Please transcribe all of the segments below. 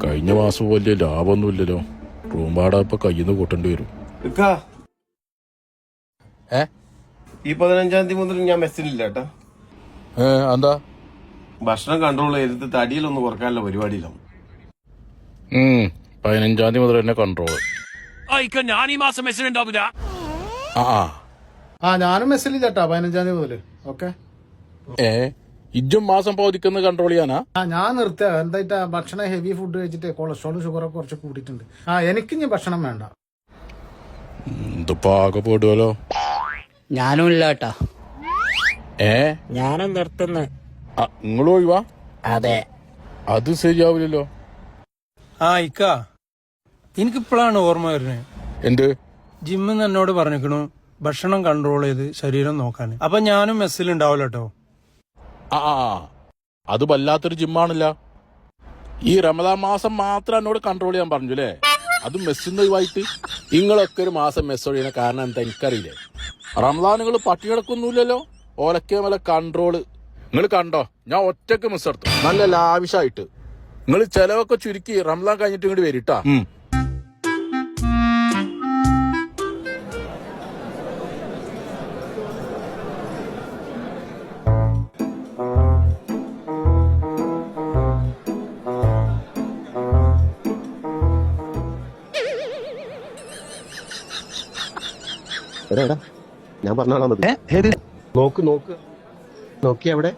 കഴിഞ്ഞ മാസം വലിയ ലാഭമൊന്നുമില്ലല്ലോ. റൂം വാടക ഇപ്പൊ കയ്യിൽ നിന്ന് കൂട്ടേണ്ടി വരും. ഈ 15-ാം തീയതി മുതൽ ഞാൻ മെസ്സിലില്ല കേട്ടാ. എന്താ? ഭക്ഷണം കൺട്രോൾ ചെയ്തിട്ട് തടിയിലൊന്നും കുറക്കാനുള്ള പരിപാടിയിലാണ്. 15-ാം തീയതി മുതൽ തന്നെ കൺട്രോൾ. ഞാൻ ഈ മാസം മെസ്സിലുണ്ടാവില്ല. ഞാനും മെസ്സിലില്ല കേട്ടാ 15-ാം തീയതി മുതല്. ഓക്കെ. ഇജ്ജും മാസം പകുതിക്കുന്ന കൺട്രോൾ ചെയ്യാനാ? ഞാൻ നിർത്തുക. എന്താ ഭക്ഷണം ഹെവി ഫുഡ് കഴിച്ചിട്ട് കൊളസ്ട്രോളും ഷുഗറൊക്കെ കുറച്ച് കൂട്ടിയിട്ടുണ്ട്. എനിക്ക് ഇനി ഭക്ഷണം വേണ്ട. ഇതിപ്പോ ആകെ പോടുവല്ലോ. ഞാനും ഇല്ല കേട്ടാ. ഞാനും നിർത്തുന്നു. നിങ്ങളും ഒഴിവാ? അതെ. അത് ശരിയാവില്ലല്ലോ. ഇക്ക എനിക്കിപ്പോഴാണ് ഓർമ്മ വരുന്നത്. എന്ത്? ജിമ്മിന്ന് എന്നോട് പറഞ്ഞിരിക്കണു ഭക്ഷണം കൺട്രോൾ ചെയ്ത് ശരീരം നോക്കാൻ. അപ്പൊ ഞാനും മെസ്സിലുണ്ടാവില്ല കേട്ടോ. അത് വല്ലാത്തൊരു ജിമ്മാണല്ല. ഈ റമദാൻ മാസം മാത്രം എന്നോട് കൺട്രോൾ ചെയ്യാൻ പറഞ്ഞു അല്ലേ? അത് മെസ്സിന്ന് ഒഴിവായിട്ട്. നിങ്ങളൊക്കെ ഒരു മാസം മെസ്സ് ഒഴിയുന്ന കാരണം എന്താ എനിക്കറിയില്ലേ? റമദാൻ നിങ്ങൾ പട്ടി കിടക്കൊന്നുമില്ലല്ലോ. ഓലക്കെ മേലെ കൺട്രോള് നിങ്ങൾ കണ്ടോ? ഞാൻ ഒറ്റക്ക് മിസ് എടുത്തു നല്ല ലാവിഷായിട്ട്. നിങ്ങൾ ചെലവൊക്കെ ചുരുക്കി റമദാൻ കഴിഞ്ഞിട്ട് ഇങ്ങോട്ട് വരിട്ടാ. എടാ ഞാൻ പറഞ്ഞാളാ മതി. നോക്ക് നോക്ക് നോക്കി അവിടെ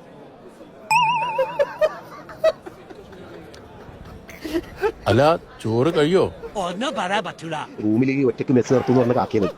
അല്ല ചോറ് കഴിയോ? ഒന്നും പറയാൻ പറ്റൂല. റൂമിലേക്ക് ഒറ്റയ്ക്ക് മെസ്സ് നിർത്തുന്നു പറഞ്ഞ കാക്കിയത്.